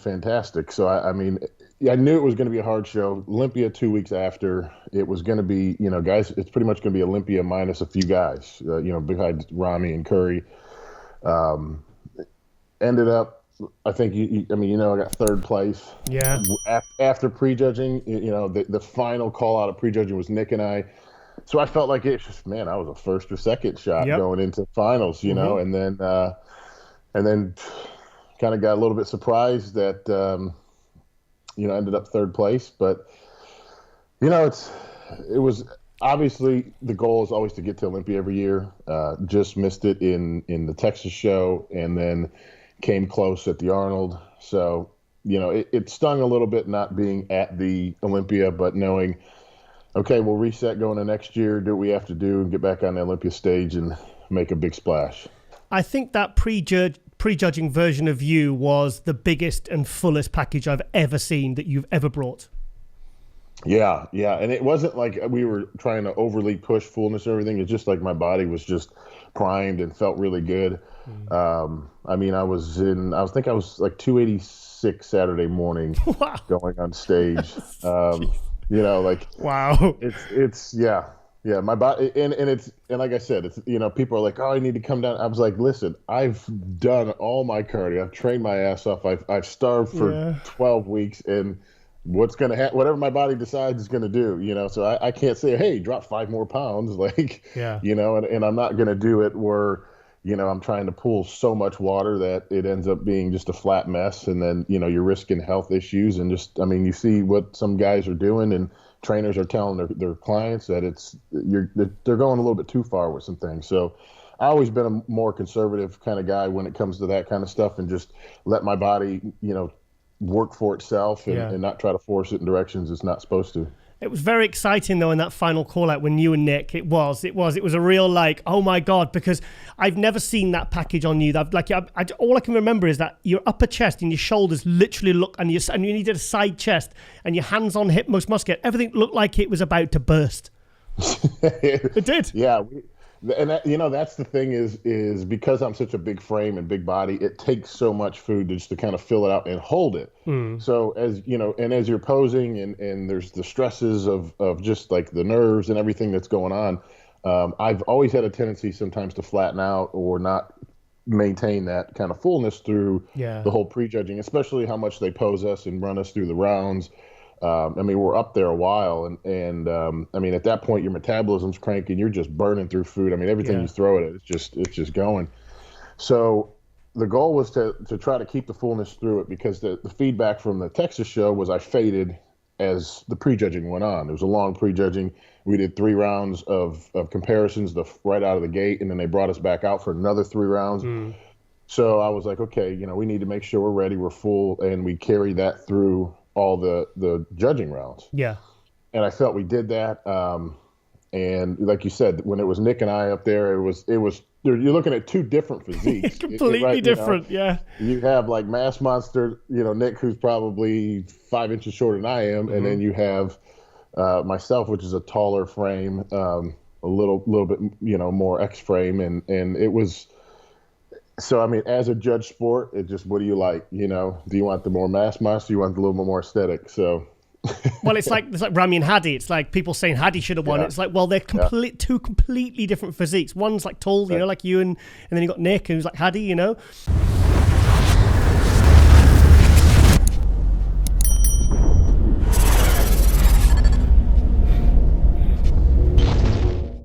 fantastic. So I mean, I knew it was going to be a hard show. Olympia 2 weeks after, it was going to be, guys, it's pretty much going to be Olympia minus a few guys, besides Rami and Curry. Ended up, I think, I got third place. Yeah. After prejudging, the final call out of prejudging was Nick and I. So I felt like it's just, man, I was a first or second shot going into finals, and then kind of got a little bit surprised that, ended up third place. But, it was obviously the goal is always to get to Olympia every year. Just missed it in the Texas show and then came close at the Arnold. So, it stung a little bit not being at the Olympia, but knowing, okay, we'll reset going to next year, do what we have to do, and get back on the Olympia stage and make a big splash. I think that prejudging version of you was the biggest and fullest package I've ever seen that you've ever brought. Yeah. And it wasn't like we were trying to overly push fullness or everything. It's just like my body was just primed and felt really good. I was like 286 Saturday morning going on stage. Wow. It's my body, and like I said, it's, people are like, oh, I need to come down. I was like, listen, I've done all my cardio, I've trained my ass off, I've starved for 12 weeks, and what's going to happen, whatever my body decides is going to do, so I can't say, hey, drop 5 more pounds, and I'm not going to do it where, I'm trying to pull so much water that it ends up being just a flat mess. And then, you're risking health issues. And just, you see what some guys are doing, and trainers are telling their clients that they're going a little bit too far with some things. So I always been a more conservative kind of guy when it comes to that kind of stuff, and just let my body, work for itself and not try to force it in directions it's not supposed to. It was very exciting, though, in that final call-out when you and Nick, it was a real, like, oh, my God, because I've never seen that package on you. That, like, all I can remember is that your upper chest and your shoulders literally look, and you needed a side chest, and your hands on hip, most muscular, everything looked like it was about to burst. It did. Yeah. And that, that's the thing is because I'm such a big frame and big body, it takes so much food just to kind of fill it out and hold it. So as as you're posing and there's the stresses of just like the nerves and everything that's going on, I've always had a tendency sometimes to flatten out or not maintain that kind of fullness through the whole prejudging, especially how much they pose us and run us through the rounds. We're up there a while, and at that point, your metabolism's cranking. You're just burning through food. Everything you throw at it, it's just going. So the goal was to try to keep the fullness through it, because the feedback from the Texas show was I faded as the prejudging went on. It was a long prejudging. We did 3 rounds of comparisons right out of the gate, and then they brought us back out for another 3 rounds. So I was like, okay, we need to make sure we're ready, we're full, and we carry that through all the judging rounds. Yeah. And I felt we did that. And like you said, when it was Nick and I up there, it was you're looking at 2 different physiques. Completely different. Yeah. You have like mass monster, Nick, who's probably 5 inches shorter than I am. And then you have myself, which is a taller frame, a little bit, more X frame. And it was, so, as a judge sport, it just, what do you like? Do you want the more mass monster? Do you want the little bit more aesthetic? So. Well, it's like Rami and Hadi. It's like people saying Hadi should have won. It's like, well, they're 2 completely different physiques. One's like tall, like you, and then you got Nick, who's like Hadi,